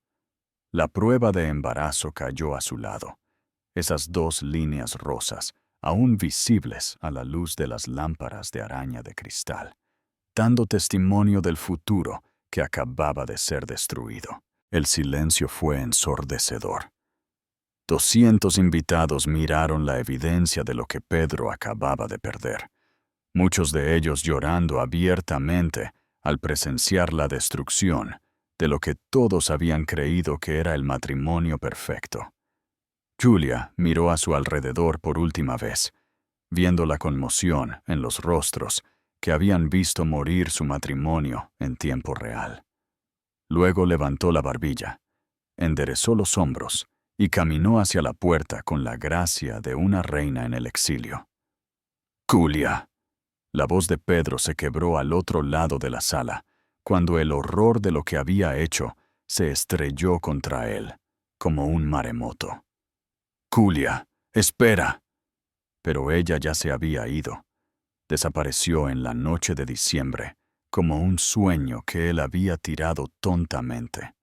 La prueba de embarazo cayó a su lado, esas 2 líneas rosas, aún visibles a la luz de las lámparas de araña de cristal, dando testimonio del futuro que acababa de ser destruido. El silencio fue ensordecedor. 200 invitados miraron la evidencia de lo que Pedro acababa de perder, muchos de ellos llorando abiertamente al presenciar la destrucción de lo que todos habían creído que era el matrimonio perfecto. Julia miró a su alrededor por última vez, viendo la conmoción en los rostros que habían visto morir su matrimonio en tiempo real. Luego levantó la barbilla, enderezó los hombros y caminó hacia la puerta con la gracia de una reina en el exilio. «Julia». La voz de Pedro se quebró al otro lado de la sala, cuando el horror de lo que había hecho se estrelló contra él, como un maremoto. «Julia, espera». Pero ella ya se había ido. Desapareció en la noche de diciembre, como un sueño que él había tirado tontamente.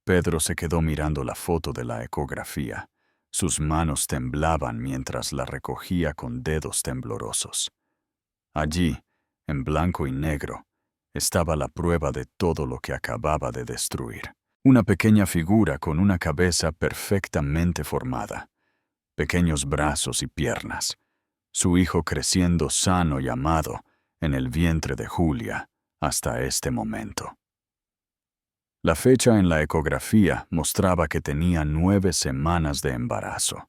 Pedro se quedó mirando la foto de la ecografía. Sus manos temblaban mientras la recogía con dedos temblorosos. Allí, en blanco y negro, estaba la prueba de todo lo que acababa de destruir. Una pequeña figura con una cabeza perfectamente formada, pequeños brazos y piernas, su hijo creciendo sano y amado en el vientre de Julia hasta este momento. La fecha en la ecografía mostraba que tenía 9 semanas de embarazo.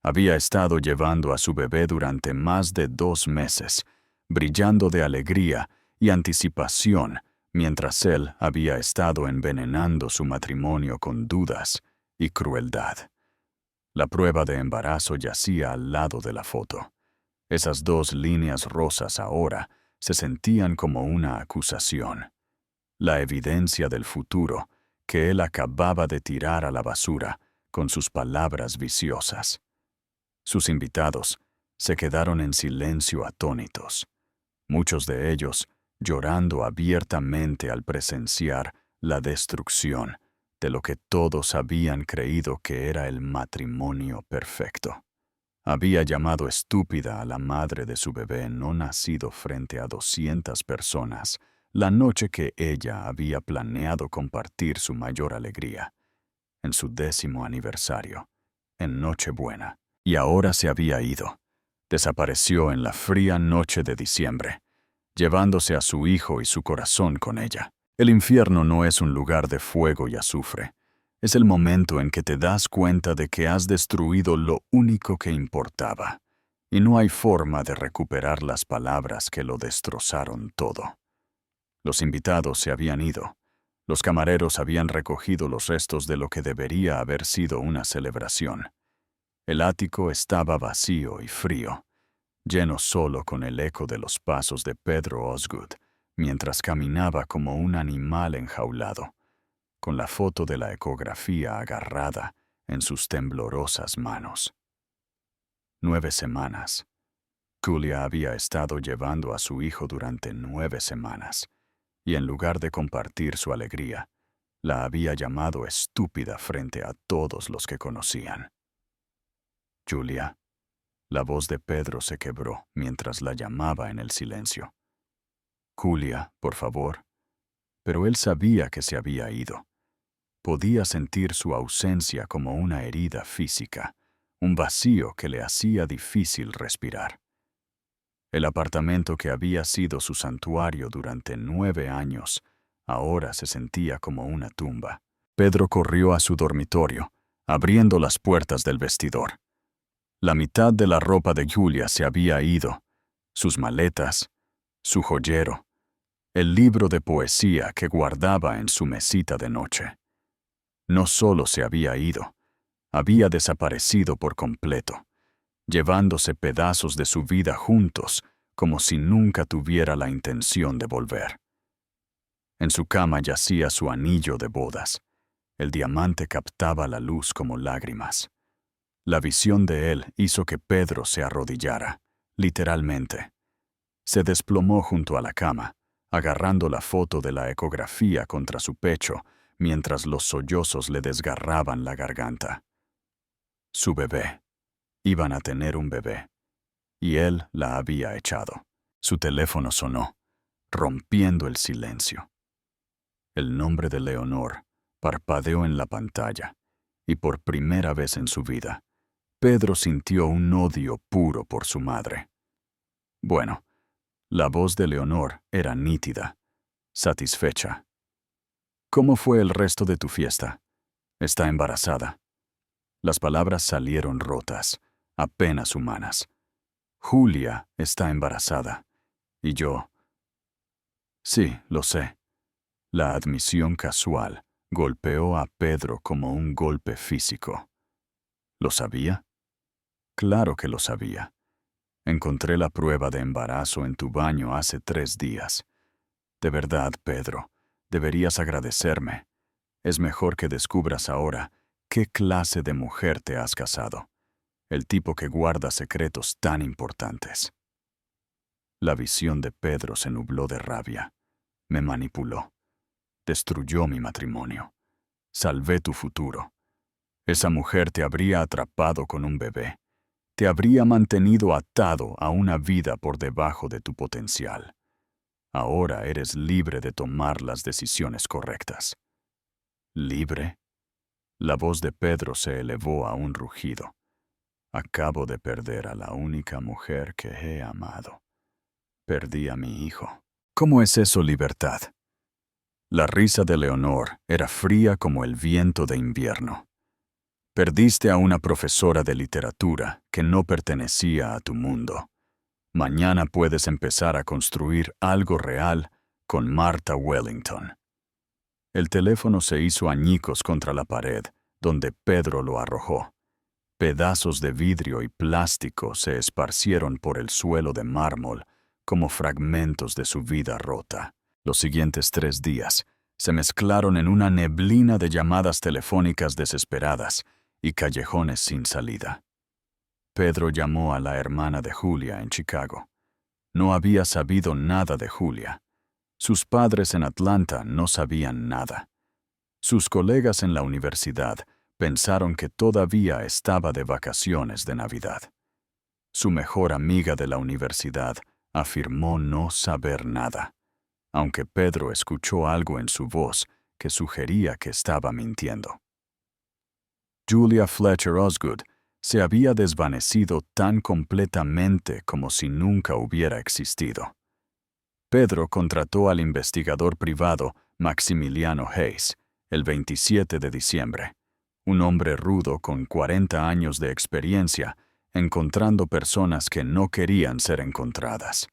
Había estado llevando a su bebé durante más de 2 meses, brillando de alegría y anticipación, mientras él había estado envenenando su matrimonio con dudas y crueldad. La prueba de embarazo yacía al lado de la foto. Esas 2 líneas rosas ahora se sentían como una acusación. La evidencia del futuro que él acababa de tirar a la basura con sus palabras viciosas. Sus invitados se quedaron en silencio atónitos, muchos de ellos llorando abiertamente al presenciar la destrucción de lo que todos habían creído que era el matrimonio perfecto. Había llamado estúpida a la madre de su bebé no nacido frente a 200 personas la noche que ella había planeado compartir su mayor alegría, en su 10º aniversario, en Nochebuena. Y ahora se había ido. Desapareció en la fría noche de diciembre, llevándose a su hijo y su corazón con ella. El infierno no es un lugar de fuego y azufre. Es el momento en que te das cuenta de que has destruido lo único que importaba, y no hay forma de recuperar las palabras que lo destrozaron todo. Los invitados se habían ido. Los camareros habían recogido los restos de lo que debería haber sido una celebración. El ático estaba vacío y frío, lleno solo con el eco de los pasos de Pedro Osgood, mientras caminaba como un animal enjaulado, con la foto de la ecografía agarrada en sus temblorosas manos. 9 semanas. Julia había estado llevando a su hijo durante 9 semanas, y en lugar de compartir su alegría, la había llamado estúpida frente a todos los que conocían. Julia, la voz de Pedro se quebró mientras la llamaba en el silencio. Julia, por favor. Pero él sabía que se había ido. Podía sentir su ausencia como una herida física, un vacío que le hacía difícil respirar. El apartamento que había sido su santuario durante 9 años, ahora se sentía como una tumba. Pedro corrió a su dormitorio, abriendo las puertas del vestidor. La mitad de la ropa de Julia se había ido, sus maletas, su joyero, el libro de poesía que guardaba en su mesita de noche. No solo se había ido, había desaparecido por completo, llevándose pedazos de su vida juntos, como si nunca tuviera la intención de volver. En su cama yacía su anillo de bodas. El diamante captaba la luz como lágrimas. La visión de él hizo que Pedro se arrodillara, literalmente. Se desplomó junto a la cama, agarrando la foto de la ecografía contra su pecho, mientras los sollozos le desgarraban la garganta. Su bebé. Iban a tener un bebé. Y él la había echado. Su teléfono sonó, rompiendo el silencio. El nombre de Leonor parpadeó en la pantalla, y por primera vez en su vida, Pedro sintió un odio puro por su madre. Bueno, la voz de Leonor era nítida, satisfecha. ¿Cómo fue el resto de tu fiesta? Está embarazada. Las palabras salieron rotas, apenas humanas. Julia está embarazada. Y yo... Sí, lo sé. La admisión casual golpeó a Pedro como un golpe físico. ¿Lo sabía? Claro que lo sabía. Encontré la prueba de embarazo en tu baño hace 3 días. De verdad, Pedro, deberías agradecerme. Es mejor que descubras ahora qué clase de mujer te has casado. El tipo que guarda secretos tan importantes. La visión de Pedro se nubló de rabia. Me manipuló. Destruyó mi matrimonio. Salvé tu futuro. Esa mujer te habría atrapado con un bebé. Te habría mantenido atado a una vida por debajo de tu potencial. Ahora eres libre de tomar las decisiones correctas. ¿Libre? La voz de Pedro se elevó a un rugido. Acabo de perder a la única mujer que he amado. Perdí a mi hijo. ¿Cómo es eso libertad? La risa de Leonor era fría como el viento de invierno. Perdiste a una profesora de literatura que no pertenecía a tu mundo. Mañana puedes empezar a construir algo real con Martha Wellington. El teléfono se hizo añicos contra la pared, donde Pedro lo arrojó. Pedazos de vidrio y plástico se esparcieron por el suelo de mármol como fragmentos de su vida rota. Los siguientes 3 días se mezclaron en una neblina de llamadas telefónicas desesperadas y callejones sin salida. Pedro llamó a la hermana de Julia en Chicago. No había sabido nada de Julia. Sus padres en Atlanta no sabían nada. Sus colegas en la universidad pensaron que todavía estaba de vacaciones de Navidad. Su mejor amiga de la universidad afirmó no saber nada, aunque Pedro escuchó algo en su voz que sugería que estaba mintiendo. Julia Fletcher Osgood se había desvanecido tan completamente como si nunca hubiera existido. Pedro contrató al investigador privado Maximiliano Hayes el 27 de diciembre, un hombre rudo con 40 años de experiencia, encontrando personas que no querían ser encontradas.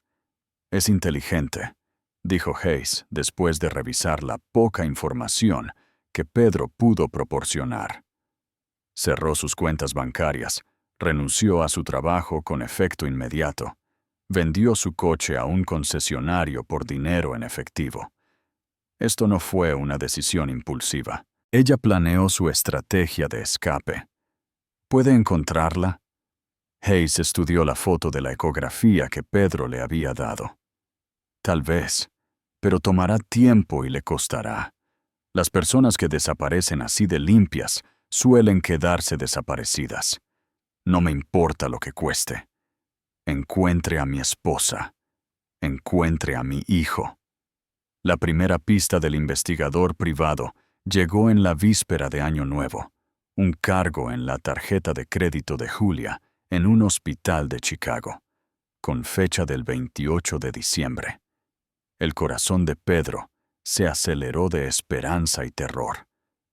Es inteligente, dijo Hayes después de revisar la poca información que Pedro pudo proporcionar. Cerró sus cuentas bancarias, renunció a su trabajo con efecto inmediato, vendió su coche a un concesionario por dinero en efectivo. Esto no fue una decisión impulsiva. Ella planeó su estrategia de escape. ¿Puede encontrarla? Hayes estudió la foto de la ecografía que Pedro le había dado. Tal vez, pero tomará tiempo y le costará. Las personas que desaparecen así de limpias suelen quedarse desaparecidas. No me importa lo que cueste. Encuentre a mi esposa. Encuentre a mi hijo. La primera pista del investigador privado llegó en la víspera de Año Nuevo. Un cargo en la tarjeta de crédito de Julia en un hospital de Chicago, con fecha del 28 de diciembre. El corazón de Pedro se aceleró de esperanza y terror.